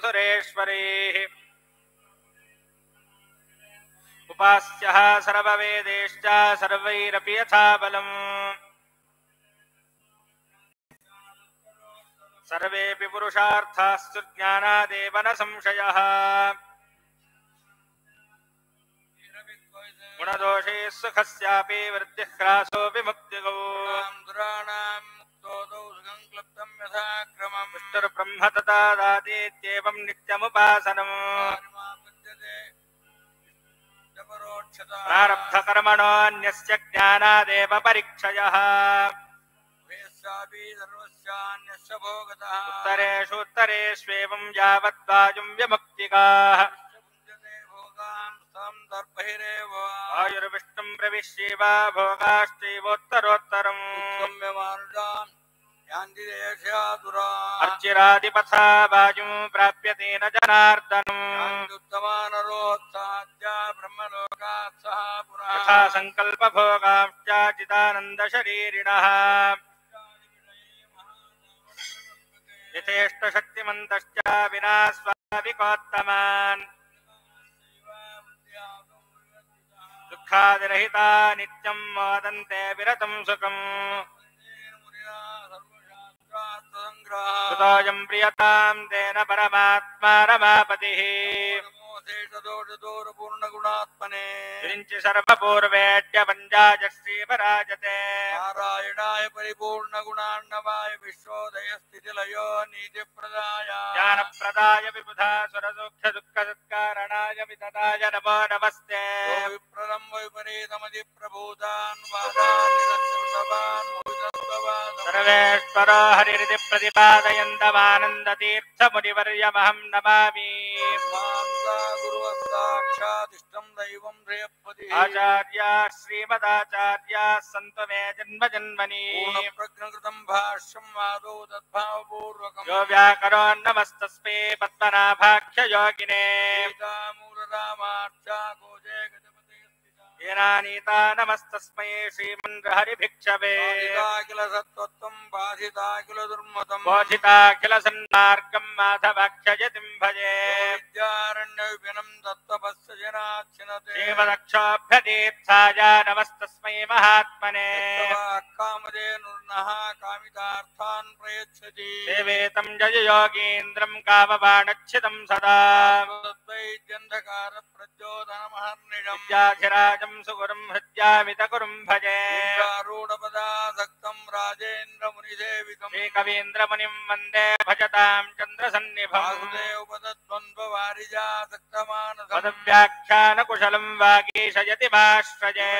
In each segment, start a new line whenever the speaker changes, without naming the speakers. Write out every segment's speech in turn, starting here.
सुरेश्वरैः उपास्यः सर्ववेदेश्च सर्वैरपि यथा बलम् सर्वेऽपि पुरुषार्थास्तु ज्ञानादेव न संशयः गुणदोषे सुखस्यापि वृद्धिः ह्रासोऽपि मुक्तिगौ विष्णुर्ब्रह्म तथादातीत्येवं नित्यमुपासनम् प्रारब्धकर्मणोऽन्यस्य ज्ञानादेव परीक्षयः उत्तरेषु उत्तरेष्वेवं यावद्वायुं विमुक्तिकाः आयुर्विष्णुं प्रविश्यैव भोगाश्चैवोत्तरोत्तरम् अर्चिरादिपथा वायुं प्राप्यते न जनार्दनम् यथा सङ्कल्पभोगांश्च चिदानन्दशरीरिणः यथेष्टशक्तिमन्तश्च विना स्वाभिकोत्तमान् दुःखादिरहिता नित्यं मोदन्ते विरतं सुखम् कृतोऽयं प्रियतां तेन परमात्मा रमापतिः विरिञ्चि सर्वपूर्वेड्य पञ्चाज श्रीपराजते नारायणाय परिपूर्णगुणार्णवाय विश्वोदयस्थितिलयो नीतिप्रदाय ज्ञानप्रदाय विबुधा सुरसौख्यदुःखसत्कारणाय वितताय नमो नमस्ते विप्रदं विपरीतमधिप्रभूतान् वादान् सर्वेश्वरो हरिरिति प्रतिपादयन्तमानन्दतीर्थमुनिवर्यमहं नमामि आचार्या श्रीमदाचार्या सन्तु मे जन्म जन्मनि प्रज्ञकृतं भाष्यं आदौ तद्भावपूर्वकं यो व्याकरोन्नमस्तस्मै पद्मनाभाख्य योगिने येनानीता नमस्तस्मै श्रीमन्हरिभिक्षवे किल सत्त्वं बाधिता किल दुर्मतं बोधिता किल सन्मार्गं माधवाख्ययतिं भजे विद्यारण्यविपिनं तत्त्वपस्य जनाच्छिनते श्रीमदक्षोभ्यतीर्थाय नमस्तस्मै महात्मने कामधेनुर्नः कामितार्थान् प्रयच्छति देवेतं जय योगीन्द्रं कामबाणच्छिदं सदा वैद्यन्धकारप्रचोदनमहर्निशं विद्याधिराजं सुगुरुं हृद्यामितगुरुं भजे रूढपदासक्तं राजेन्द्रमुनिसेवितं श्रीकवीन्द्रमुनिं वन्दे भजतां चन्द्रसन्निभं वासुदेवपदद्वन्द्ववारिजासक्तमानसं पदव्याख्यानकुशलं वागीशयतिमाश्रये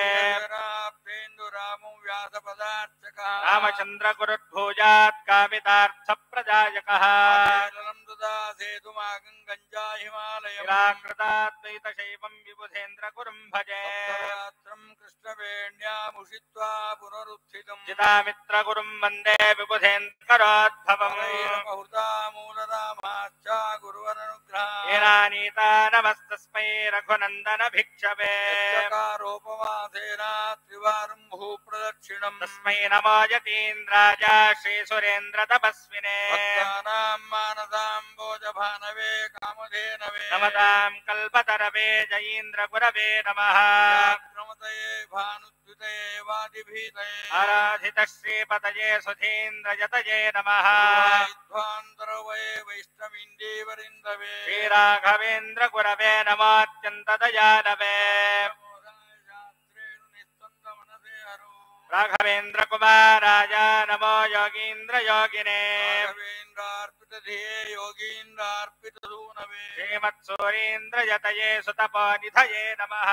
व्यासपदार्चकः रामचन्द्रगुरुर्भूयात् कामितार्थप्रदायकः सेतुमागं गञ्जा हिमालयं निराकृताद्वैतशैवं विबुधेन्द्रगुरुं भजे कृष्णवेण्यामुषित्वा पुनरुत्थितं चिदामित्रगुरुं वन्दे विबुधेन्द्रकरोद्भवम् मूलरामाच्च गुरुवरनुग्रहानीता नमस्तस्मै रघुनन्दन भिक्षवे कारोपवासेन त्रिवारं भूप्रदक्षिणं तस्मै नमो यतीन्द्राय श्रीसुरेन्द्रतपस्विने मानसाम्बोजभानवे कामधेनवे नमतां कल्पतरवे जयीन्द्रगुरवे नमः क्रमतये भानुद्युतये वादिभीतये आराधित श्रीपतये सुधीन्द्रजतये नमः ध्वान्तरवये वैष्णवीन्दीवरिन्दवे श्रीराघवेन्द्रगुरवे नमोऽत्यन्तदयालवे राघवेन्द्र कुमाराय नमो योगीन्द्र योगिने योगीन्द्रार्पितसूनवे श्रीमत्सूरीन्द्र यतये सुतपोनिधये नमः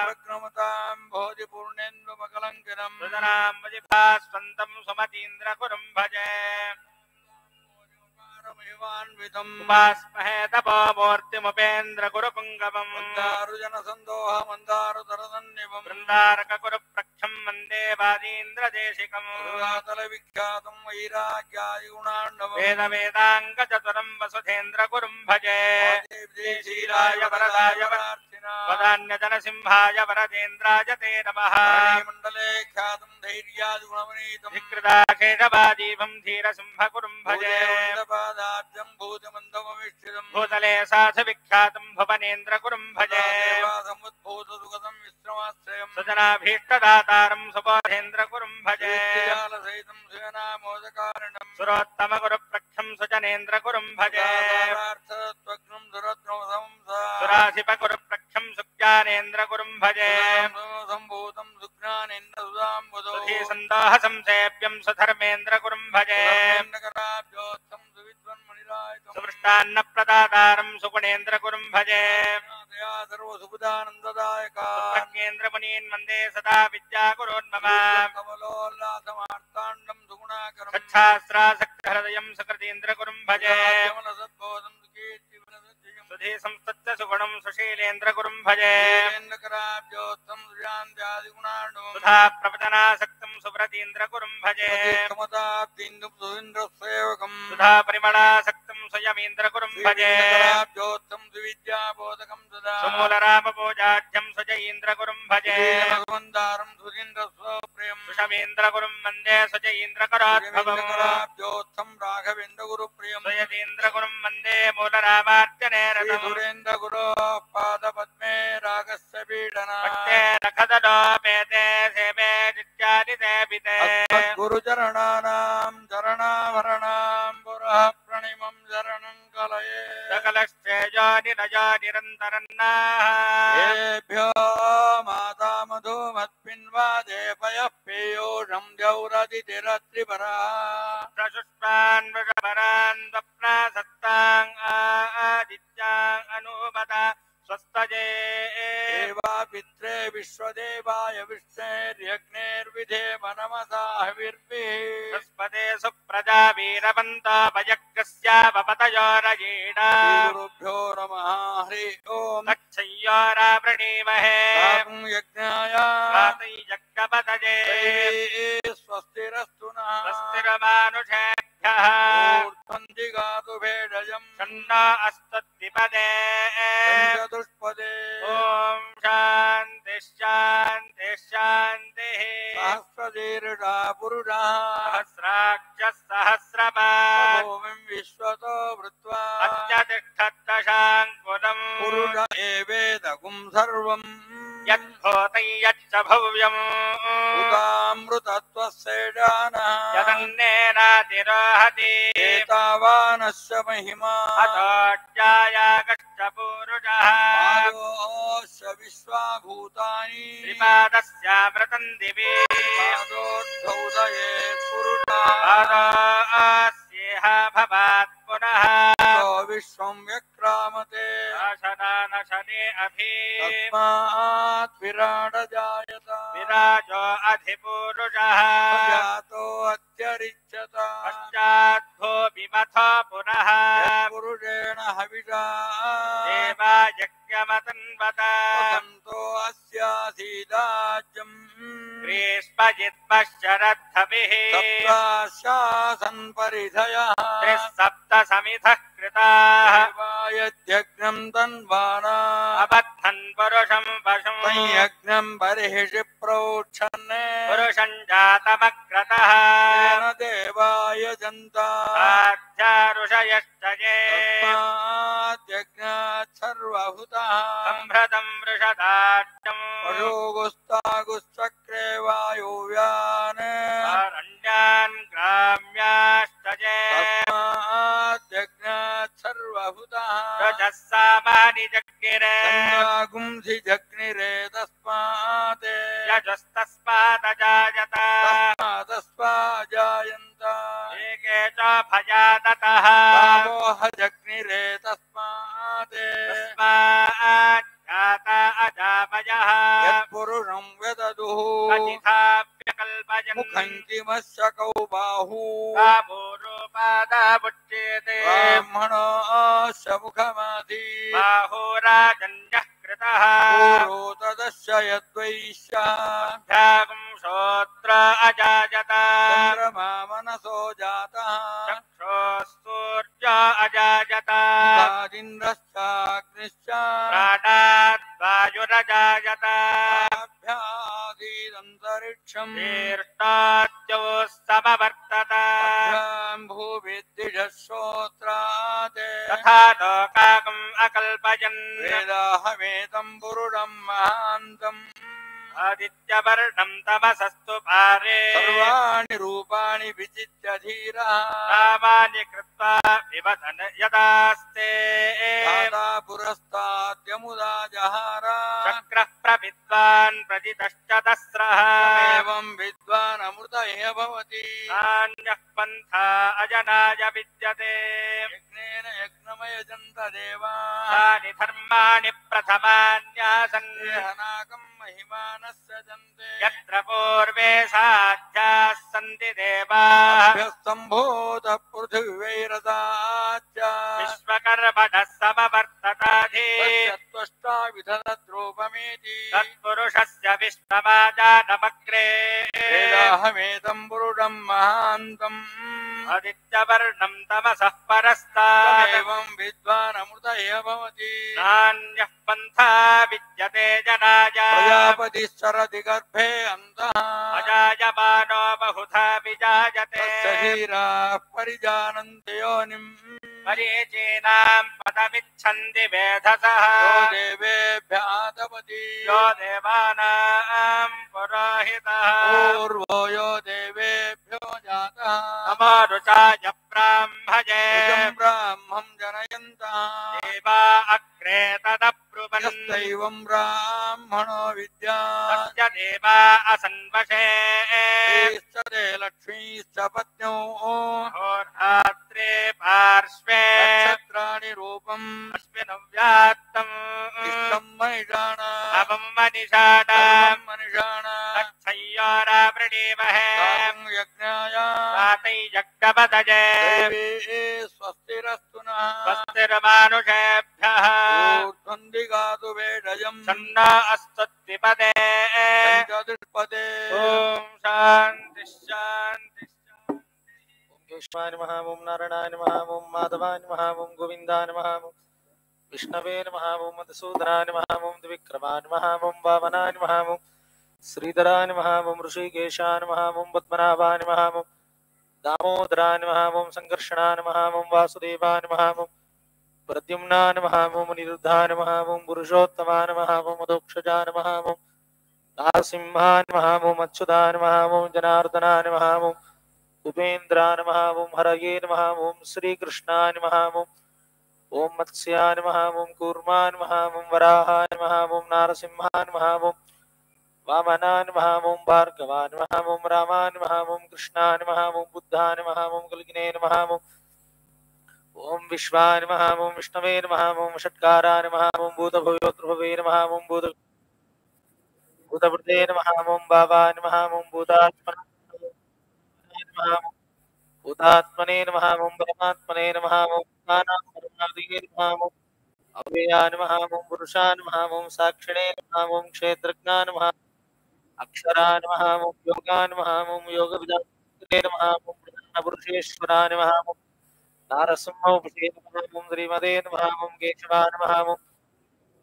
प्रक्रमतां बोधिपूर्णेन्दुमकलङ्कितं सुजनाम्बुजिभास्वन्तं सुमतीन्द्र गुरुं भजे उपास्महे तपोमूर्तिमुपेन्द्र गुरुपुङ्गवम् मन्दारुजनसन्दोह मन्दारुतरसन्निभं वृन्दारकगुरुप्रक्षं वन्दे वादीन्द्रदेशिकम् विख्यातं वैराग्यादिगुणार्णवम् वेदवेदाङ्गचतुरं वसुधेन्द्र गुरुं भजे वरदाय वदान्यजनसिंहाय वरदेन्द्राय ते नमः
मण्डले ख्यातं धैर्यादिगुणवनीतं
विकृताखेशवादीपं धीरसिंहकुरुं भजे
पादाब्जं भूतमन्दमविष्ठितं
भूतले साधुविख्यातं भुवनेन्द्रकुरुं भजे
समुद्भूतसुगतं विश्रमाश्रयं
सुजनाभीष्टदातारं सुबोधेन्द्रकुरुं भजे
सहितं सुजनामोदकारणं
सुरोत्तमगुरुप्रख्यं सुजनेन्द्रकुरुं भजे
त्वग्नं दुरत्नमसं
सुराधिपगुरुप्रख्यं सुज्ञानेन्द्रकुरुं भजे
सम्भूतं सुज्ञानेन्द्रसुधाम्बुधो
सुधीसन्दोहसंसेव्यं सुधर्मेन्द्रकुरुं भजे
नगराब्जोत्थं सुविद्वन्मणिरायितं
सुमृष्टान्नप्रदातारं सुगुणेन्द्रकुरुं भजे
सर्वसुखदानन्ददायका
प्रज्ञेन्द्रमुनीन् वन्दे सदा विद्यागुरोन्मम
कमलोल्लासमार्ताण्डं सुगुणाकरं
सच्छास्त्रासक्तहृदयं सुकृतीन्द्रकुरुं भजे
कमलसद्बोधं सुकीर्तिवरदजयं
सुधीसंस्तच्च सुगुणं सुशीलेन्द्रकुरुं भजे
नगराब्जोत्थं सुजान्त्यादिगुणार्णवं
सुधा प्रवचनासक्तं सुव्रतीन्द्रकुरुं भजे
कमताब्दिन्दुं सुइन्द्रसेवकं
सुधा परिमलासक्तं स्वयमीन्द्रकुरुं भजे
नगराब्जोत्थं सुविद्याबोधकं सदा
सुमूलरामपूजाढ्यं सुजयीन्द्रकुरुं भजे
सुमन्दारं सुरीन्द्रस्वप्रियं
सुषमीन्द्रकुरुं वन्दे सुजयीन्द्रकराद्भवम्
नगराब्जोत्थं राघवेन्द्रगुरुप्रियं
स्वयतीन्द्रकुरुं वन्दे मूलरामार्चनेरतम्
श्रीसुरेन्द्रगुरो पादपद्मे रागस्य पीडना
भक्ते रखदलोपेते सेवे नित्यादिसेविते
गुरुचरणानां चरणाभरणां पुरः प्रणिमं शरणं कलये
सकलश्चेजो निरजो निरन्तरन्नाः
येभ्यो माता मधुमत्पिन्वादेपयः पीयूषं द्यौरदितिरत्रिपरा
प्रशुष्मान् वृषभरान् स्वप्नासत्तां आदित्यां अनुमता स्वस्तजे
देवा पित्रे विश्वदेवाय विष्णेर्यज्ञेर्विधेम नमसा हविर्भिः
बृहस्पते सुप्रजा वीरवन्तो भयग्रस्यावपतयोरयीणा
गुरुभ्यो नमः हरि ओम्
तच्छय्योरावृणीमहे
यज्ञाय
वातैयज्ञपतये
स्वस्तिरस्तु नः
स्वस्तिरमानुषेभ्यः
ऊर्ध्वन्दिगातु भेषजम्
षण्णो अस्तद्विपदे
चतुष्पदे
ॐ शान्ति शान्ति शान्तिः
सहस्रशीर्षा पुरुषः
सहस्राक्षः सहस्रपात्
भूमिं विश्वतो भृत्वा
अत्यतिष्ठत्तशाङ्कुलम्
पुरुष एवेदगुं सर्वम्
यद्भूतं यच्च भव्यम्
उदामृतत्वस्यैषानः
यदन्नेनातिरोहति
एतावानस्य महिमा
अतोऽध्यायागश्च पूरुषः
पादोऽस्य विश्वाभूतानि
त्रिपादस्यामृतं दिवि
पादोद्धौदयेत् पुरुषः
पादोऽस्येह भवात् पुनः
विश्वं व्यक्रामते
नशने अभि
तस्मात् विराट जायत
विराजो अधिपूरुषः
जातो अत्यरिच्यत
पश्चाद्भो विमथ पुनः
पुरुषेण हविषा
देवा यज्ञमतन्वत
वसन्तो अस्यासीदाज्यम्
ग्रीष्मजिद्मश्चरद्धभिः
सप्ताशासन् परिधयः
त्रिसप्त समिधः कृताः
यज्ञं तन्वाना
अबद्धन् पुरुषं पशुं
यज्ञं बर्हिषि प्रोक्षन्
पुरुषं जातमग्रतः
येन देवाय जन्ता
आध्यारुषयश्चये
यज्ञात् सर्वभूतः
सम्भृतं वृषदार्चम्
पशुगुस्तागुश्चक्रे वायुव्यान्
अरण्यान् ग्राम्याश्चये
यज्ञात् सर्वभूतः
रजः सामानि जग्निरे
गुंसि जग्निरे तस्मात्
यजस्तस्मादजायत
तस्माजायन्त
एके च भयादतः
मोह जग्निरे तस्मात्
तस्मात् जाता अजापयः
यत्पुरुषं व्यददुः
कथिताभ्यकल्पयन्
मुखं किमस्य कौ बाहू
बाहूरोपादावुच्येते
ब्राह्मणस्य मुखमाधी
बाहुराजन्यः कृतः
पूरो तदस्य यद्वैश्यः
अभ्यागं श्रोत्र अजायत
चन्द्रमा मनसो जातः
चक्षुस्तूर्य अजायत
इन्द्रश्चाग्निश्च
प्राणात् अस्माकम् अकल्पयन्
वेदाहमेतं पुरुषं महान्तम्
आदित्यवर्णं तमसस्तु पारे
सर्वाणि रूपाणि विचित्य धीरः
नामानि कृत्वा विवदन यदास्ते
दाता पुरस्ताद्यमुदा जहार
चक्रः प्रविद्वान् प्रजितश्च तस्रः
एवं विद्वान् अमृत एव भवति
नान्यः पन्था अजनाय विद्यते
यज्ञेन यज्ञमयजन्त देवाः
तानि धर्माणि प्रथमान्यासन्
देहनाकं महिमानस्य जन्ते
यत्र पूर्वे साध्याः सन्ति देवाः
अभ्यस्तम्भूतः पृथिवीरदाच्च
विश्वकर्मणः समवर्तताधि
तस्य त्वष्टा विधनद्रूपमेति
तत्पुरुषस्य विश्वमाजानमग्रे
वेदाहमेतं पुरुषं महान्तम्
आदित्यवर्णं तमसः परस्तात्
तमेवं विद्वान् अमृत एव भवति
नान्यः पन्था विद्यते जनाय
प्रजापतिश्चरति गर्भे अन्तः
अजायमानो बहुधा विजायते
तस्य धीराः परिजानन्ति योनिम्
मरीचीनां पदमिच्छन्ति वेधसः
यो देवेभ्य आतपति
यो देवानां पुरोहितः
पूर्वो यो देवेभ्यो जातः
नमो रुचाय ब्राह्मजे
निजं ब्राह्मं जनयन्तः
देवा अग्रे तदब्रुवन्
यस्तैवं ब्राह्मणो विद्यात्
तस्य देवा असन्वशे
ईश्च ते लक्ष्मीश्च पत्न्यो
होरात्रे पार्श्वे
नक्षत्राणि रूपम्
अस्मिन्व्यात्तम्
इष्टं महिषाणाम्
अवं मनिषाणाम्
मनुषाणाम्
तच्छय्योरावृणीमहे
यज्ञाय
तातै यज्ञपतये
देवी स्वस्तिरस्तु नः
स्वस्तिर्मानुषेभ्यः
ऊर्ध्वन्दिगातु वेडयम्
सन्ना अस्तुत्तिपदे
पञ्चदुष्पदे
ॐ शान्तिः शान्तिः
केशवाय नमः ओं नारायणाय नमः ओं माधवाय नमः ओं गोविन्दाय नमः ओं विष्णवे नमः ओं मधुसूदनाय नमः ओं त्रिविक्रमाय नमः ओं वामनाय नमः ओं श्रीधराय नमः ओं ऋषिकेशाय नमः ओं पद्मनाभाय नमः ओं दामोदराय नमः ओं संकर्षणाय नमः ओं वासुदेवाय नमः ओं प्रद्युम्नाय नमः ओं निरुद्धाय नमः ओं पुरुषोत्तमाय नमः ओं मधोक्षजाय नमः ओं नारसिंहाय नमः ओं अच्युताय नमः ओं जनार्दनाय नमः ओं उपेन्द्राय नमः ओं हरये नमः ओं श्रीकृष्णाय नमः ओं मत्स्याय नमः ओं कूर्माय नमः ओं वराहाय नमः ओं नारसिंहाय नमः ओं वामनाय नमः ओं भार्गवाय नमः ओं रामाय नमः ओं कृष्णाय नमः ओं बुद्धाय नमः ओं कल्किने नमः ओं विश्वाय नमः ओं विष्णवे नमः ओं षट्काराय नमः ओं भूतभव्योत्भवे नमः ओं भूतभृते नमः ओं बाबाय नमः ओं भूतात्मने नमः ओं परमात्मने नमः ओं ज्ञानामृतादिये नमः ओं अव्ययाय नमः ओं पुरुषाय नमः ओं साक्षिणे नमः ओं क्षेत्रज्ञाय नमः अक्षराय नमः ओं योगाय नमः ओं योगविदाय नमः ओं पुरुषेश्वराय नमः ओं नारसिंहोपसे नमः ओं श्रीमदे नमः ओं केशवाय नमः ओं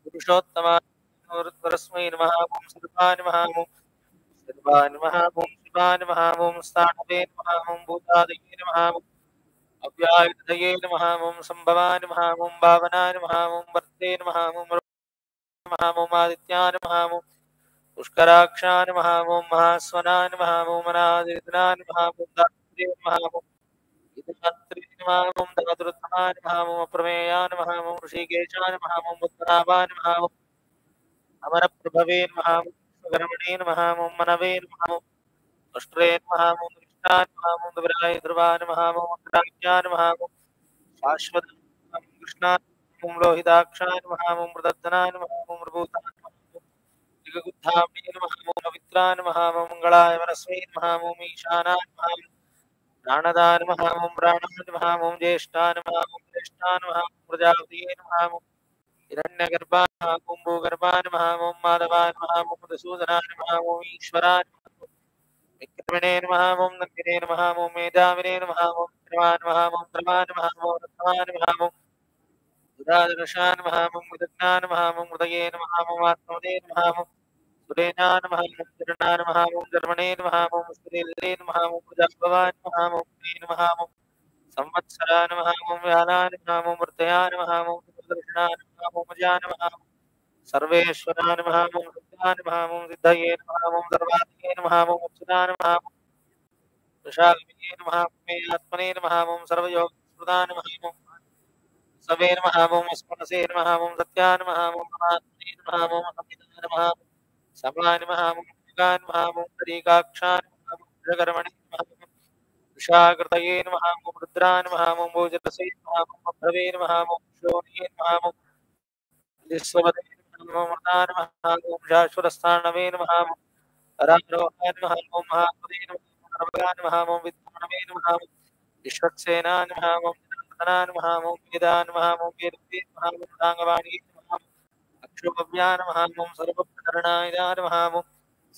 पुरुषोत्तमाय परस्मै नमः ओं सर्वाय नमः ओं सर्वाय नमः ओं शिवाय नमः ओं स्थाणवे नमः ओं भूतादये नमः ओं अव्यायुधये नमः ओं संभवाय नमः ओं भावनाय नमः ओं वर्ते नमः ओं नमः ओं आदित्याय नमः ओं पुष्कराक्षाय नमः ओं महास्वनाय नमः ओं मनादिनाय नमः ओं दात्रे नमः ओं इदगात्रे नमः ओं दातृत्तमाय नमः ओं अप्रमेयाय नमः ओं ऋषिकेशाय नमः ओं बुद्धनाभाय नमः ओं अमरप्रभवे नमः ओं विश्वकर्मणे नमः ओं मनवे नमः ओं अष्ट्रे नमः ओं कृष्णाय नमः ओं ध्रुवाय ध्रुवाय नमः ओं अग्राज्ञाय नमः ओं शाश्वत कृष्णाय ओं लोहिताक्षाय नमः ओं प्रदत्तनाय नमः ओं प्रभूताय नमः ओं दिगगुद्धाम्ने नमः ओं पवित्राय नमः ओं मङ्गलाय वरस्मै नमः ओं ईशानाय नमः ओं प्राणदाय नमः ओं प्राणाय नमः ओं ज्येष्ठाय नमः ओं ज्येष्ठाय नमः ओं प्रजापतये नमः ओं हिरण्यगर्भाय नमः ओं भूगर्भाय नमः ओं माधवाय नमः ओं मधुसूदनाय नमः ओं ईश्वराय नमः ओं विक्रमणे नमः ओं नन्दिने नमः ओं मेधाविने नमः ओं विक्रमाय नमः ओं प्रभाय नमः ओं रत्नाय नमः ओं उदादर्शाय नमः ओं मृदज्ञाय नमः ओं मृदये नमः ओं आत्मने नमः ओं सुरेनाय नमः ओं चरणाय नमः ओं धर्मणे नमः ओं सुरेन्द्रे नमः ओं प्रजाभवाय नमः ओं प्रिये नमः ओं संवत्सराय नमः ओं व्यालाय नमः ओं वर्तयाय नमः ओं दर्शनाय नमः ओम मजाय नमः सर्वेश्वराय नमः ओम सत्याय नमः ओम सिद्धये नमः ओम सर्वाधिके नमः ओम अच्युताय नमः वृषालिने नमः मे आत्मने नमः ओम सर्वयोगस्मृताय नमः ओम सवे नमः ओम स्मरसे नमः ओम सत्याय नमः ओम परमात्मने नमः ओम समिताय नमः समलाय नमः ओम योगाय नमः ओम तरीकाक्षाय नमः ओम जगर्मणे नमः ओम विशाकृतये नमः ओम रुद्राय नमः ओम भोजरसे नमः ओम भ्रवे नमः ओम शोणये नमः ओम विश्ववदे नमः ओम मृताय नमः ओम शाश्वतस्थानवे नमः ओम रामरोहाय नमः ओम महापदे नमः ओम सर्वगाय नमः ओम विद्वानवे नमः ओम विश्वक्सेनाय नमः ओम जनार्दनाय नमः ओम वेदाय नमः ओम वेदवे नमः ओम साङ्गवाणी नमः ओम अक्षोभव्याय नमः ओम सर्वप्रकरणाय नमः ओम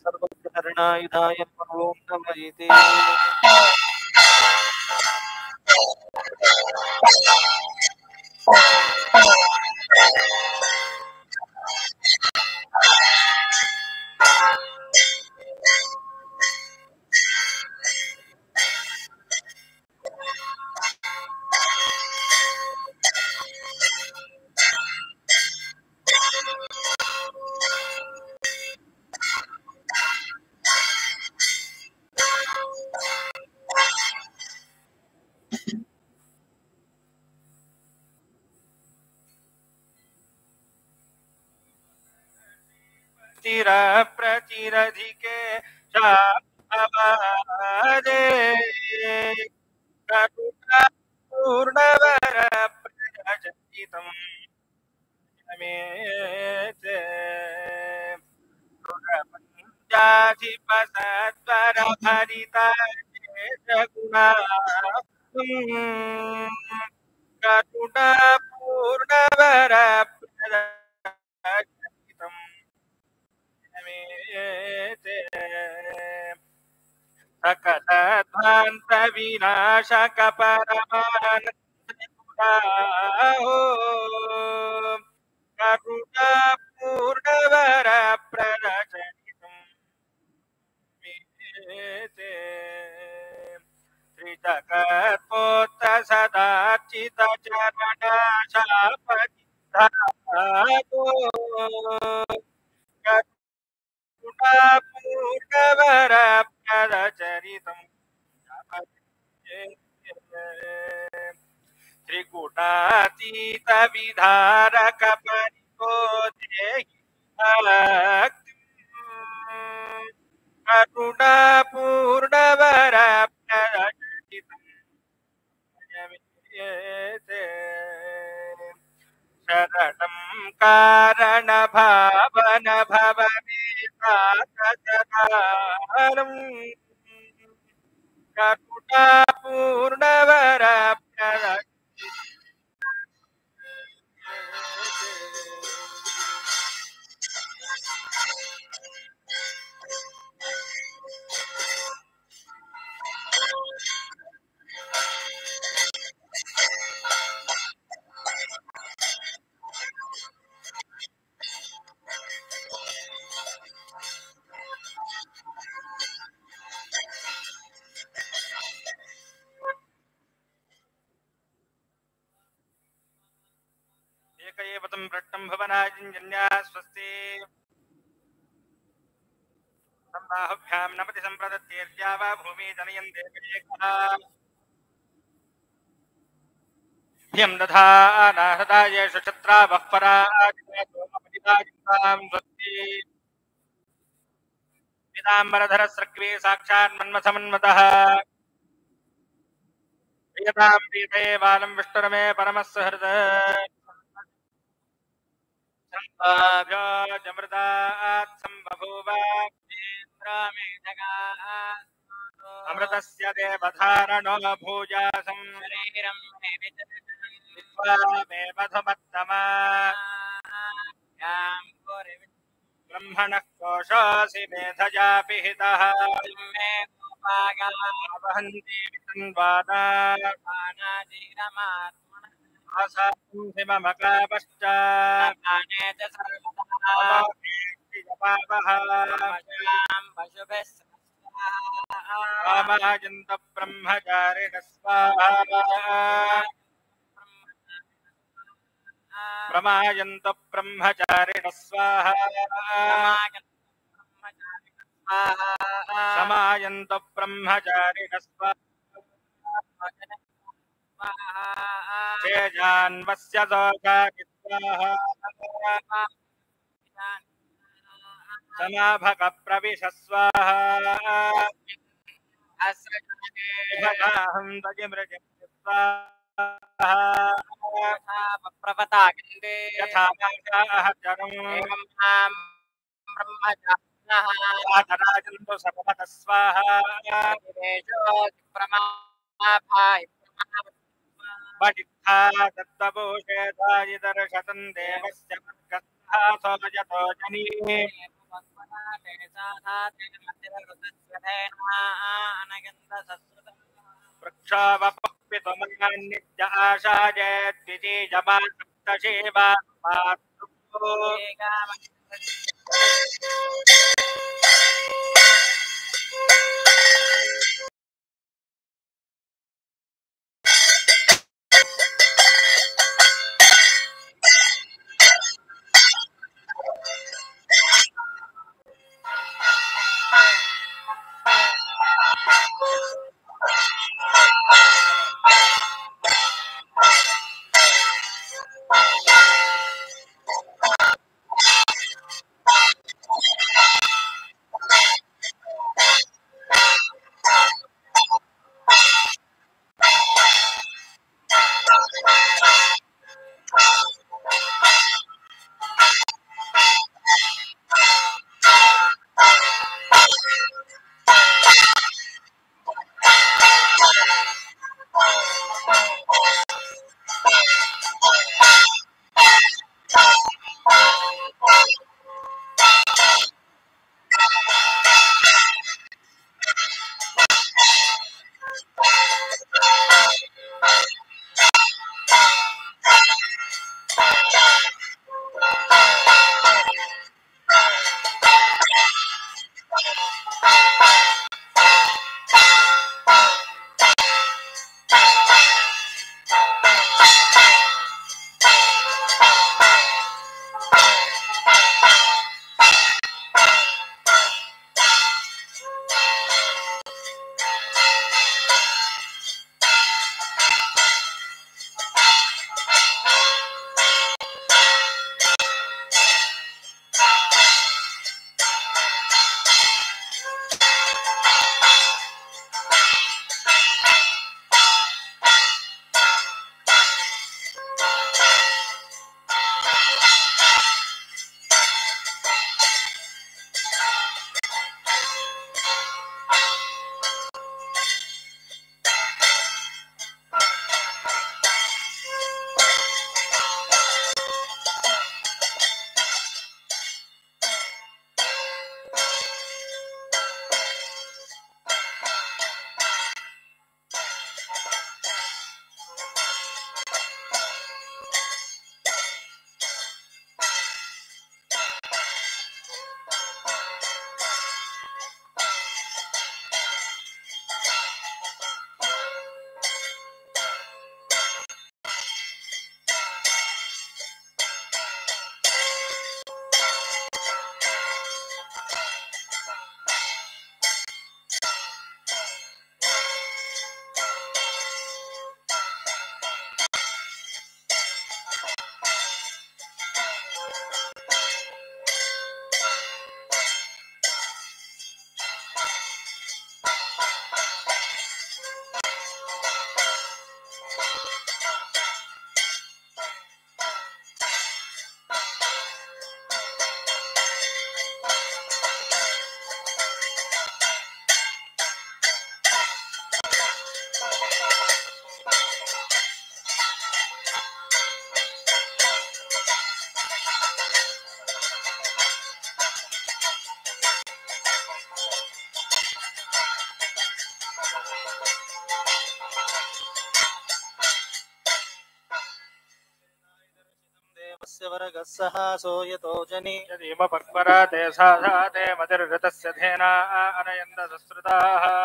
सर्वप्रकरणायुधाय नमः ओम नमः
चिर प्रचिरधिके शाभवादे करुणापूर्णवर प्रजटितम् मेते जाधिपसत्वर भरिता गुणा करुणापूर्णवर प्रजटितम् मेते सकलध्वान्त विनाशक परमानन्दो करुणा पूर्णवर प्ररचयितुं मेते त्रिजगत्पोत सदाचित चरणाशापतिधातो करुणा पूर्णवर प्ररचरितं त्रिकुटातीत विधारक परिकोधे करुणा पूर्णवर प्ररचितं शरणं कारण भावन भवनेतातदारम् करुणा पूर्णवर एक एव तं भ्रष्टं भवनाजिञ्जन्या स्वस्ति सम्बाहुभ्यां नमति सम्प्रदत्येर्या वा भूमि जनयन् देवैकः ह्यं दधाना सदा येषु छत्रावः पराजितां स्वस्ति पीताम्बरधरस्रग्वे साक्षात् मन्मथमन्मतः प्रियतां प्रीतये बालं विष्णुरमे परमः सुहृद जमृतात् सम्बभूव अमृतस्य देवधारणो भूजासं शरीरं विद्वा मे मधुमत्तमा ब्रह्मणः कोशोऽसि मेधया पिहितः मे वहन्ति आसांसि मम कापश्चात् कामायन्त ब्रह्मचारिणः स्वाहा प्रमायन्त ब्रह्मचारिणः स्वाहा समायन्त ब्रह्मचारिणः स्वाहा तेजान्वस्य दोषानि स्वाहा समाभक प्रविश स्वाहा भगाहं तजिमृज स्वाहा यथा माषाः जरम् आधराजन्तु सर्वतः स्वाहा पठित्था दत्तभूषेधायिदर्शतं देवस्य वर्गस्थासो यतो जनी वृक्षोपपितुमन्नित्य आशाये द्वितीयमासप्तशीवा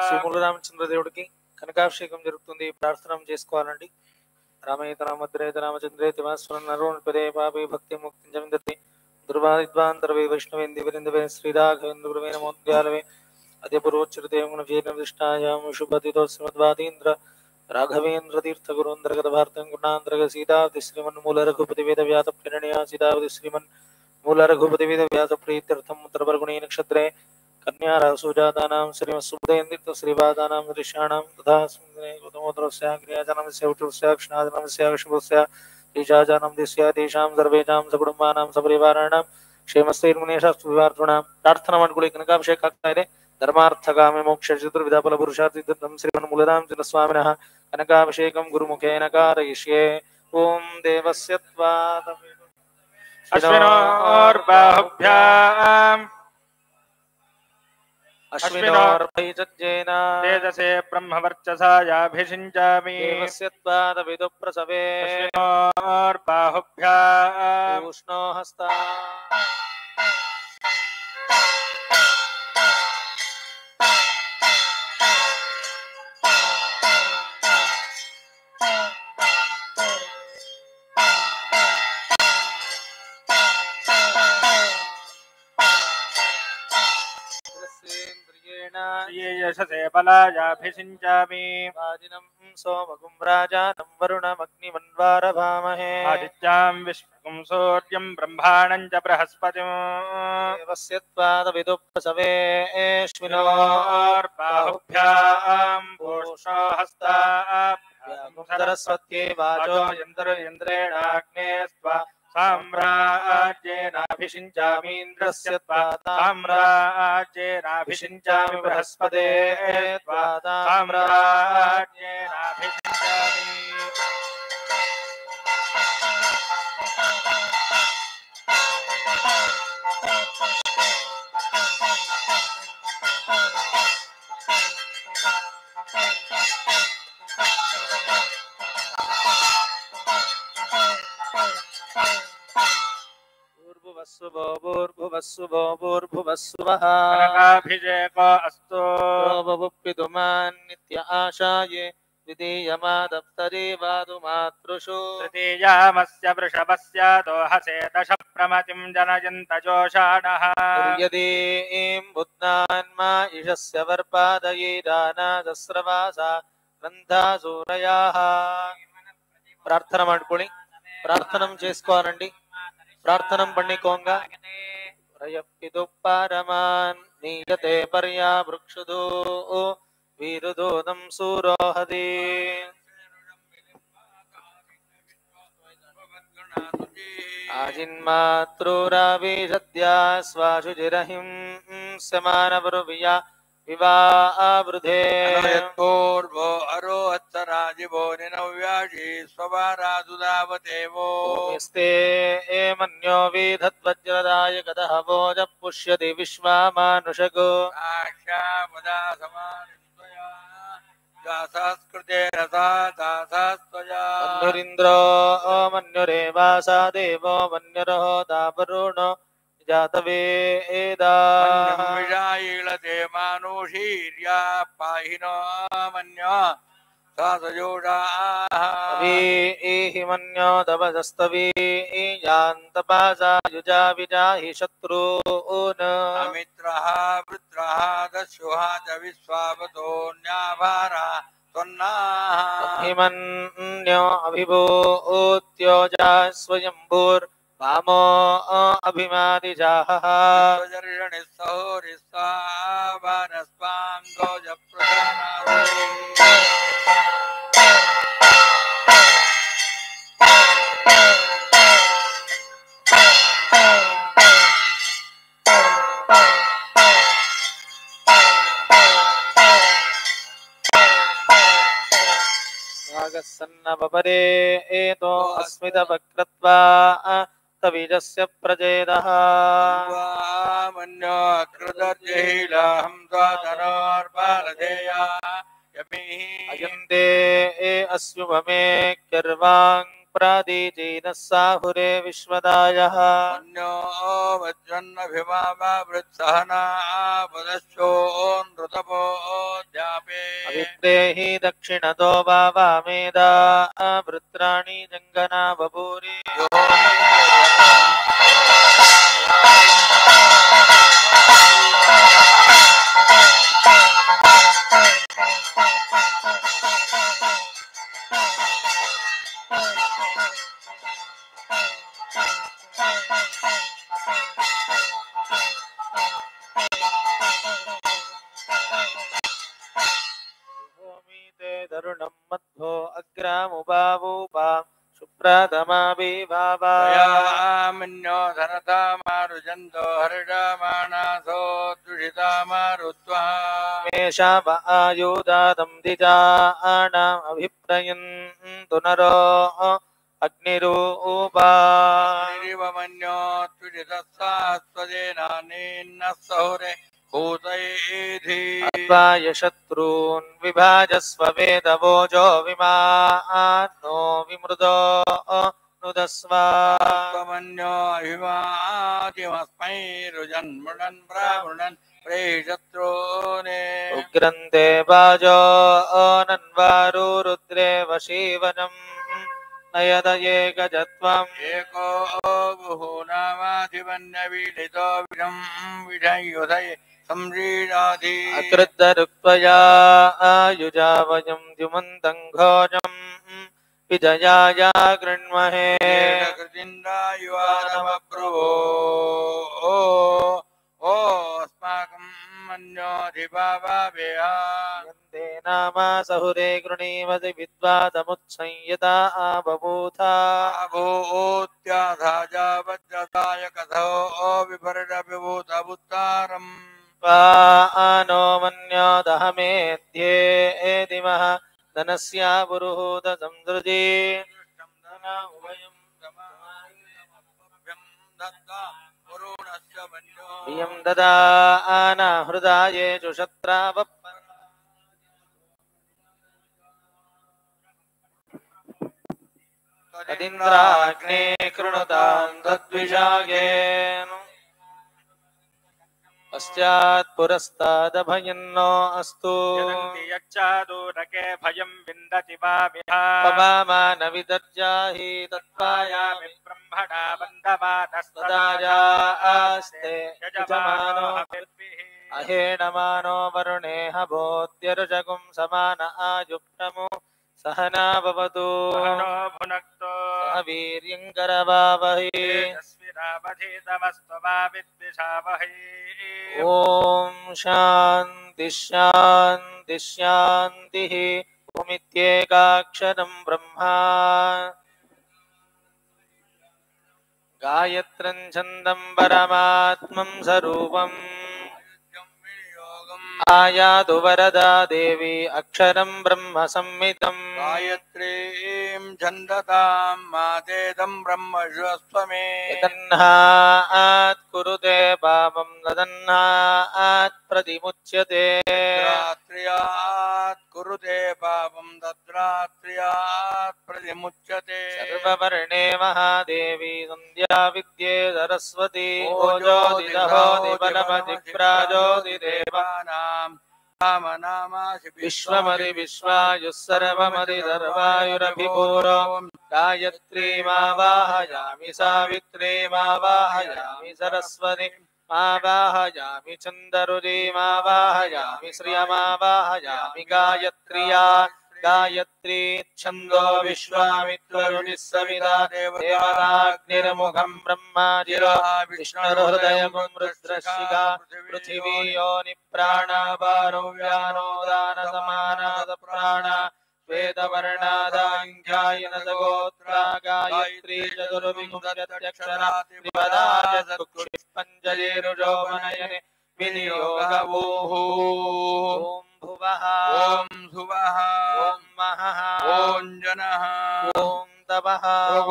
శ్రీమూల రామచంద్ర దేవుడికి కనకాభిషేకం జరుగుతుంది, ప్రార్థన చేసుకోవాలండి. रामेत रामद्रेत रामचंद्रेत वास्वरन्नरुणपदे पापे भक्ति मुक्तिं च विन्दति दुर्वादिद्वान्तरवे वैष्णवेन्दिवृन्दवे श्रीराघवेन्द्रवे नमोऽद्यालवे अद्यपुरोच्चरते गुणजीर्णविष्टायां शुभतितो श्रीमद्वादीन्द्र राघवेन्द्र तीर्थ गुरुन्द्रगतभारतं गुणान्तर्ग सीतावति श्रीमन्मूल रघुपति वेद व्यास प्रणया सीतावति श्रीमन्मूल रघुपति वेद व्यास प्रीत्यर्थम् उत्तरवर्गुणे नक्षत्रे कन्या रासुजातानां श्रीमत्सुभदेन्दित श्रीवादानां ऋषाणां तथा गौतमोत्तरस्य क्रियाजनस्य उठुस्य क्षणाजनस्य शुभस्य तेजाजनं दिस्य तेषां सर्वेषां सकुटुम्बानां सपरिवाराणां क्षेमस्थैर्मुनेशास्तुविवार्तॄणां प्रार्थना ಮಾಡ್ಕೊಳ್ಳಿ ಕನಕಾಭಿಷೇಕ ಆಗ್ತಾ ಇದೆ ಧರ್ಮಾರ್ಥಕಾಮಿ ಮೋಕ್ಷ ಚತುರ್ವಿಧ ಫಲ ಪುರುಷಾರ್ಥಿತಂ ಶ್ರೀಮನ್ಮೂಲರಾಮ ಸ್ವಾಮಿನಃ ಕನಕಾಭಿಷೇಕಂ ಗುರುಮುಖೇನ कारयिष्ये ಓಂ ದೇವಸ್ಯ ತ್ವಾದ
अश्विनोर्बाहुभ्याम्
अश्विनोर्भैजज्जेन
तेजसे ब्रह्मवर्चसा याभिषिञ्चामि
देवस्य त्वादविदुप्रसवे
अश्विनोर्बाहुभ्याम्
उष्णो हस्ता
यशसे बलायाभिषिञ्चामि
वाजिनं सोमगुं राजानं वरुणमग्निमन्वारभामहे
आदित्यां विश्वगुं सूर्यं ब्रह्माणं च बृहस्पतिम्
देवस्य त्वादविदुप्रसवे
अश्विनोर्बाहुभ्यां पूषो हस्ताभ्यां
सरस्वत्यै वाचो
यन्द्रेणाग्ने स्वा साम्राज्येनाभिषिञ्चामीन्द्रस्य साम्राज्येनाभिषिञ्चामि बृहस्पते साम्राज्येनाभिषिञ्चामि
भूर्भुवस्सुवः
कनकाभिषेको अस्तु
बभुप्पितुमान् नित्य आशाये विधीयमादप्तरे वादुमातृषु
तृतीयामस्य वृषभस्य दोहसे दश प्रमतिं जनयन्त जोषाणः
यदीं बुद्धान्मा इषस्य वर्पादये दानादस्रवासा ग्रन्थासूरयाः ప్రార్థన ಮಾಡ್ಕೊಳ್ಳಿ ప్రార్థనం చేసుకోవాలండి ప్రార్థనం పణ్ణికోంగ రయప్పిదు పరమాన్ నీయతే పర్యా వృక్షుదో వీరుదోదం సూరోహది ఆజిన్మాతృరావిషద్యా స్వాశుచిరహిం సమానవరువియా विवावृधे
पूर्वो अरोहत्सराजिवो निनव्याशी स्ववारादुदावतेवो
स्ते मन्यो विधद्वज्रदाय कदहवोज पुष्यति विश्वामानुषगो
आशामदा समानित्वया दासास्कृते रसा दासास्त्वया
मन्युरिन्द्रो मन्युरेवासा देवो मन्युरहो दावरुणो जातवेदा
विषायीलते मानुषीर्या पाहिनो मन्यो
सासयोषाहि मन्यो तपसस्तवीयान्तपासा युजा विजाहि शत्रून्
अमित्रः वृत्रः दस्युः च विश्वावतोऽन्याभारा त्वन्नाः
हिमन्यो अभिभूत्योजा स्वयंभूर् वामो अभिमादिजाः
स्वजर्षणि सहोरिस्वानस्वां गौजप्रधानादि
नागसन्नवपरे एतो अस्मितवक्रत्वा तवीजस्य प्रजेदः
मन्यो कृतजहिलाहं स्वातनोर्बालधेया यमिः
अयन्ते अस्युभमे क्यर्वां प्रादीचीनः साहुरे विश्वदायः
मन्यो वज्रन्नभिमावृत्सहना पदश्चो नृतपो ध्यापे
अविद्रेहि दक्षिणतो वामेदा वृत्राणि जङ्गना बभूरि भूमिते तरुणं मध्वो अग्रामुपावूपा शुभ्रतमाभिभावा
मन्यो धनता मारुजन्तो हरिषमाणासो दुषिता मारुत्वा
मेषाप आयुधातं दिजानाम् अभिप्रयन्तु नरो अग्निरूपा
मन्यो तुषितस्सास्वदेनानेन्न सहुरे भूतैधि
अद्वाय शत्रून् विभाजस्व वेदवोजो विमानो विमृदो नुदस्व
मन्यो अभिमादिमस्मै रुजन्मृणन् ब्राह्मणन् प्रेशत्रूने
उग्रन्ते वाजो नन्वारु रुद्रे वशीवनम् नयदये गजत्वम्
एको बहुनामाधिपन्यविलितो विषम् विषयुधये संरीडाधि
अकृद्धरुक्त्वया आयुजावयं द्युमन्तं घोजम् विजयाया गृण्महे
कृतिन्द्रायुवानमब्रुवो अस्माकम् मन्योऽधिभावेहा
यन्ते नामा सहुरे गृणीवति विद्वादमुत्संयता बभूथा
भूत्याधाजा वज्रताय कथो विभर्डविभूतभुत्तारम्
नो मन्योदहमेध्येदिमः धनस्या पुरुहूत संसृजे इयं ददाना हृदायेषु शत्रावः तदिन्द्राग्ने कृणुतां तद्विषागेन पश्चात् पुरस्तादभयन्नो अस्तु
यदन्ति यच्चादूरके भयं विन्दति वा विहा
पवामान विदर्जाहि तत्त्वायामि
यामि ब्रह्मणा वन्दमानस्तदा
तदायास्ते
यजमानो
यजमानो
हविर्भिः
अहेणमानो वरुणेह भोत्यरुषगुं समान आयुक्तमु सहना भवतु
सहनो भुनक्तो
सह वीर्यङ्करवावहै
तेजस्विनावधीतमस्तु मा विद्विषावहै
ॐ शान्ति शान्ति शान्तिः ओमित्येकाक्षरं ब्रह्मा गायत्रं छन्दं परमात्मं स्वरूपम् आयातु वरदा देवी अक्षरं ब्रह्म संहितम्
गायत्रीं छन्दतां मातेदं ब्रह्मश्वस्वमे
यदन्नात् कुरुते पापं तदन्नात् प्रतिमुच्यते
रात्र्यात् कुरुते पापं तद्रात्र्यात् प्रतिमुच्यते
सर्ववर्णे महादेवी सन्ध्या विद्ये सरस्वती ओजोदिदहोति बलमधिप्राजोदिदेवानां विश्वमदि विश्वायुः सर्वमदि सर्वायुरभिपूरो गायत्रीमावाहयामि सावित्रीमावाहयामि सरस्वती मावाहयामि चन्दरुरीमावाहयामि श्रियमावाहयामि गायत्र्या गायत्री छन्दो विश्वामित्रुनिः सविता देवताग्निर्मुखं ब्रह्माजिरो विष्णुर्हृदयं रुद्रशिखा पृथिवी योनिप्राणापारो व्यानोदानसमानादप्राणा वेदवर्णादाङ्घ्यायनसगोत्रा गायत्री चतुर्विंशत्यक्षरा त्रिपदाचतुष्पञ्चजेरुजोमनयने विनियोगवोः ॐ भुवः
ॐ सुवः
ॐ महः
ॐ जनः
ॐ तपः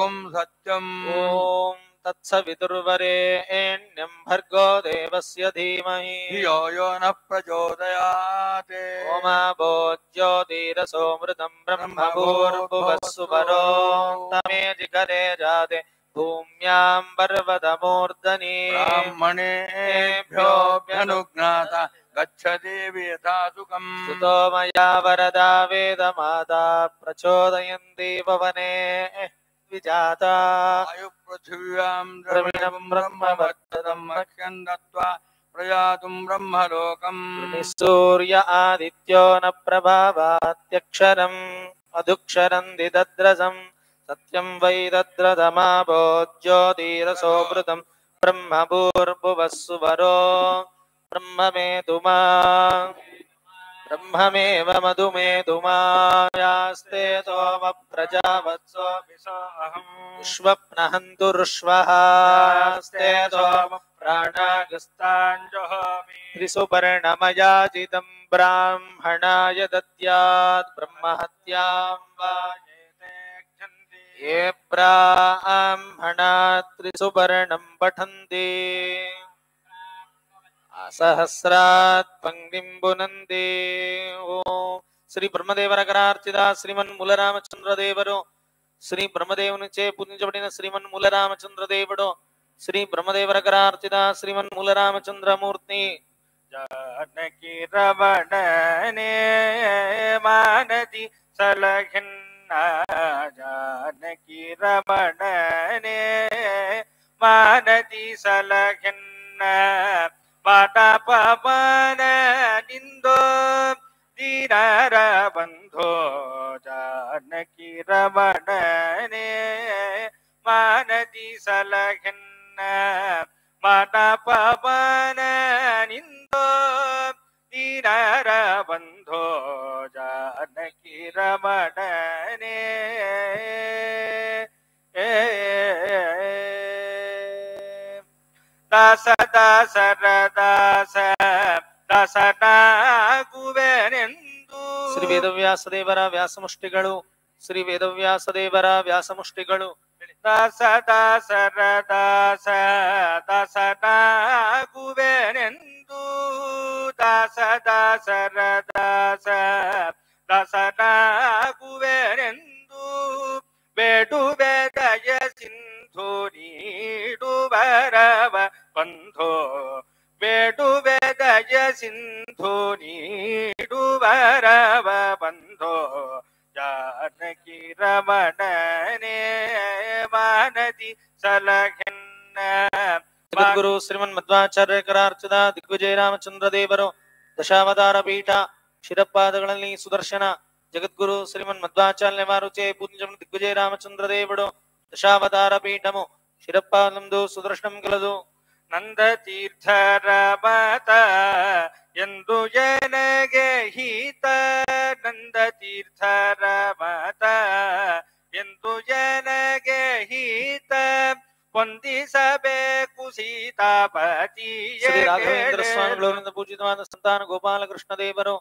ॐ सत्यम्
ॐ तत्सवितुर्वरेण्यं भर्गो देवस्य धीमहि
धियो यो नः प्रचोदयात्
ओमा भोज्योतिरसोमृतं ब्रह्मभूर्भुवस्सुवरो तमेजिकरे जाते भूम्यां पर्वतमूर्धनि
ब्राह्मणेभ्योऽभ्यनुज्ञात गच्छति यथा सुखम्
स्तुतो मया वरदा वेदमाता प्रचोदयन्ति पवने विजाता
वायुपृथिव्यां
द्रविणं
ब्रह्मवर्तनं मह्यं दत्त्वा प्रयातुं ब्रह्मलोकम्
सूर्य आदित्यो न प्रभावात्यक्षरम् अधुक्षरं दिदद्रसं सत्यं वै तद्रदमा भोज्योतिरसोऽमृतं ब्रह्मभूर्भुवस्सुवरो ब्रह्ममेधुमा ब्रह्ममेव मधुमेधुमायास्ते सोम प्रजावत्सो विश्वप्नहन्तुरुष्वः स्ते सोम प्राणागस्ताञ्जहोमि त्रिसुपर्णमयाजितं ब्राह्मणाय दद्यात् ब्रह्महत्यां वा ये ब्राह्मणा त्रिसुपर्णं पठन्ति सहस्रात् पंक्तिं बुनन्ति ओम శ్రీ బ్రహ్మదేవర కరార్చిత శ్రీమన్ మూలరామచంద్రదేవరు శ్రీ బ్రహ్మదేవునిచే పూజించబడిన శ్రీమన్ మూలరామచంద్రదేవుడు శ్రీ బ్రహ్మదేవర కరార్చిత శ్రీమన్ మూలరామచంద్రమూర్తి
जानकी रमणने मानति सलघिन्ना जानकी रमणने मानति सलघिन्ना माता पवन निंदो दीनार बंधो जानकी रमणने मानति सलघिन्ना माता पवन निंदो दीनार बंधो जानकी रमणने दास दास दास दास नाಗುವೆನೆಂದು
ಶ್ರೀ ವೇದವ್ಯಾಸದೇವರ ವ್ಯಾಸಮುಷ್ಟಿಗಳು ಶ್ರೀ ವೇದವ್ಯಾಸದೇವರ ವ್ಯಾಸಮುಷ್ಟಿಗಳು
दास दास दास दास नाಗುವೆನೆಂದು दास दास दास दास ನಾಗುವೆನೆಂದು ಬೇಡುವೆ ದಯ ಸಿಂಧು ನೀಡು ವರವ ಬಂಧೋ ಬೇಡುವೆ ದಯ ಸಿಂಧು ನೀಡು ವರವ ಬಂಧೋ जानकी रमणने मानति सलघिन्न
ಜಗದ್ಗುರು ಶ್ರೀಮನ್ ಮಧ್ವಾಚಾರ್ಯ ಕರಾರ್ಚಿತ ದಿಗ್ವಿಜಯ ರಾಮಚಂದ್ರ ದೇವರು ದಶಾವತಾರ ಪೀಠ ಶಿರಪಾದಗಳಲ್ಲಿ ಸುದರ್ಶನ ಜಗದ್ಗುರು ಶ್ರೀಮನ್ ಮಧ್ವಾಚಾರ್ಯ ವಾರುಚೆ ಪೂಜ್ಯ ದಿಗ್ವಿಜಯ ರಾಮಚಂದ್ರ ದೇವರು ದಶಾವತಾರ ಪೀಠము ಶಿರಪಾದಂದು ಸುದರ್ಶನಂ ಕಲದು
ನಂದ ತೀರ್ಥರ ಮತ ಎಂದು ಜನಗೆ ಹಿತ ನಂದ ತೀರ್ಥರ ಮತ ಎಂದು ಜನಗೆ ಹಿತ ಹೊಂದಿಸಬೇಕು ಸೀತಾಪತಿಯ
ಶ್ರೀ ರಾಘವೇಂದ್ರ ಸ್ವಾಮಿಗಳವರಿಂದ ಪೂಜಿತವಾದ ಸಂತಾನ ಗೋಪಾಲಕೃಷ್ಣ ದೇವರು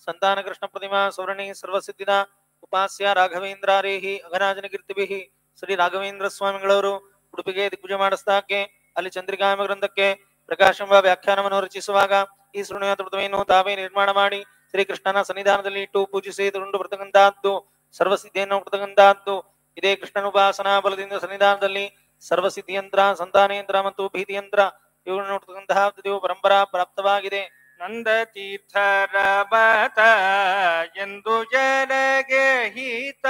ಸಂತಾನ ಕೃಷ್ಣ ಪ್ರತಿಮಾ ಸುವರ್ಣಿ ಸರ್ವಸಿದ್ಧಿದ ಉಪಾಸ್ಯ ರಾಘವೇಂದ್ರಾರೇಹಿ ಅಘರಾಜನ ಕೀರ್ತಿಭಿಃ ಶ್ರೀ ರಾಘವೇಂದ್ರ ಸ್ವಾಮಿಗಳವರು ಉಡುಪಿಗೆ ದಿಗ್ವಿಜಯ ಮಾಡಿಸ್ದಾಕೆ ಅಲ್ಲಿ ಚಂದ್ರಿಕಾಮ ಗ್ರಂಥಕ್ಕೆ ಪ್ರಕಾಶಂಬ ವ್ಯಾಖ್ಯಾನವನ್ನು ರಚಿಸುವಾಗ ಈ ಶೃಣುಯಾತ ವ್ರತವನ್ನು ತಾವೇ ನಿರ್ಮಾಣ ಮಾಡಿ ಶ್ರೀಕೃಷ್ಣನ ಸನ್ನಿಧಾನದಲ್ಲಿ ಇಟ್ಟು ಪೂಜಿಸಿ ತಗೊಂಡು ಬರ್ತಕ್ಕಂತಹದ್ದು ಸರ್ವಸಿದ್ಧಿಯನ್ನು ಕೊಡ್ತಕ್ಕಂತಹದ್ದು ಇದೇ ಕೃಷ್ಣನ ಉಪಾಸನಾ ಬಲದಿಂದ ಸನ್ನಿಧಾನದಲ್ಲಿ ಸರ್ವಸಿದ್ಧಿಯಂತ್ರ ಸಂತಾನಯಂತ್ರ ಮತ್ತು ಭೀತಿಯಂತ್ರ ಇವುಗಳನ್ನು ನೋಡ್ತಕ್ಕಂತಹದ್ದು ದೇವ ಪರಂಪರಾ ಪ್ರಾಪ್ತವಾಗಿದೆ
ನಂದ ತೀರ್ಥರ ಮತ ಎಂದು ಜನಗೆ ಹಿತ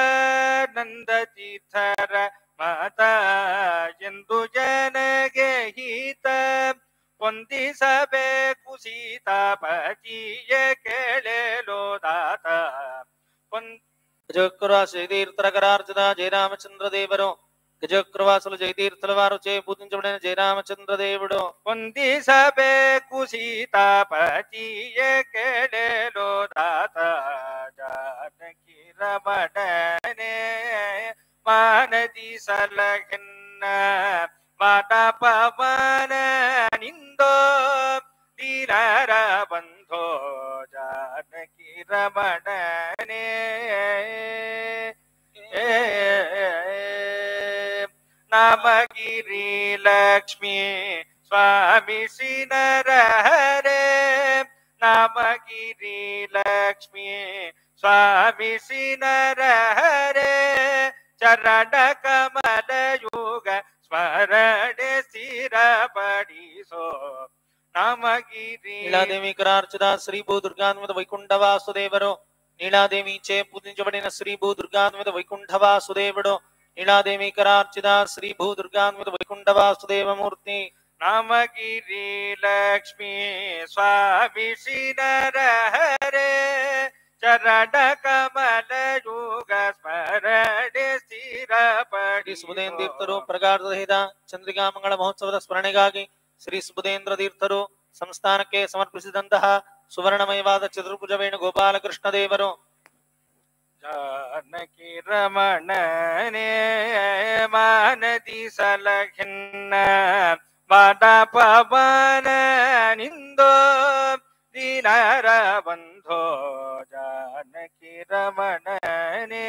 ನಂದ ತೀರ್ಥರ ಮತ ಎಂದು ಜನಗೆ ಹಿತ ಹೊಂದಿಸಬೇಕು ಸೀತಾಪತಿಯ ಕೇಳಲು ದಾತ
ಗಜಕ್ರವಾಸ ಜಯತೀರ್ಥರ ಕರಾರ್ಚಿತ ಜಯರಾಮಚಂದ್ರ ದೇವರು ಗಜಕ್ರವಾಸಲು ಜಯತೀರ್ಥರ ವಾರುಚೆ ಪೂಜಿಂಚಬಡಿನ ಜಯರಾಮಚಂದ್ರ ದೇವುಡು
ಹೊಂದಿಸಬೇಕು ಸೀತಾಪತಿಯ ಕೇಳಲು ದಾತ ಜಾನಕಿ ರಮಣನೆ ಮಾನದಿ ಸಲಘನ್ನ ಮಾತ ಪವನ ನಿಂದೋ ದೀನರ ಬಂಧೋ ಜಾನಕಿ ರಮಣನೆ ನಾಮಗಿರಿ ಲಕ್ಷ್ಮೀ ಸ್ವಾಮಿ ಶ್ರೀ ನರಹರೇ ನಾಮಗಿರಿ ಲಕ್ಷ್ಮೀ ಸ್ವಾಮಿ ಶ್ರೀ ನರಹರೇ ಚರಣ ಕಮಲ ಯುಗ ಸ್ಮರಣೆ ಸ್ಥಿರಪಡಿಸೋ ನಾಮಗಿರಿ
ನೀಲಾದೇವಿ ಕರಾರ್ಚಿತ ಶ್ರೀ ಭೂ ದುರ್ಗಾನ್ವಿತ ವೈಕುಂಠ ವಾಸುದೇವರು ನೀಲಾದೇವಿ ಚೇ ಪೂಜಿಂಚಬಡಿನ ಶ್ರೀ ಭೂ ದುರ್ಗಾನ್ವಿತ ವೈಕುಂಠ ವಾಸುದೇವುಡು ನೀಲಾದೇವಿ ಕರಾರ್ಚಿತ ಶ್ರೀ ಭೂ ದುರ್ಗಾನ್ವಿತ ವೈಕುಂಠ ವಾಸುದೇವ ಮೂರ್ತಿ
ನಾಮಗಿರಿ ಲಕ್ಷ್ಮೀ ಸ್ವಾಮಿ ಶ್ರೀ ನರಹರೇ ಚರಣ ಕಮಲ ಯುಗ ಸ್ಮರಣೆ ಸ್ಥಿರಪಡಿ
ಸುಬುಧೇಂದ್ರ ತೀರ್ಥರು ಪ್ರಗಾಢ ರಹಿತ ಚಂದ್ರಿಕಾ ಮಂಗಳ ಮಹೋತ್ಸವದ ಸ್ಮರಣೆಗಾಗಿ ಶ್ರೀ ಸುಬುಧೇಂದ್ರ ತೀರ್ಥರು ಸಂಸ್ಥಾನಕ್ಕೆ ಸಮರ್ಪಿಸಿದಂತಹ ಸುವರ್ಣಮಯವಾದ ಚತುರ್ಭುಜ ವೇಣು ಗೋಪಾಲಕೃಷ್ಣ ದೇವರು
ಜಾನಕಿ ರಮಣನೇ ಮಾನದಿ ಸಲಖಿನ್ನ ಬಾಡ ಪವನ ನಿಂದೋ ದೀನರ ಬಂಧೋ ಜಾನಕಿ ರಮಣನೇ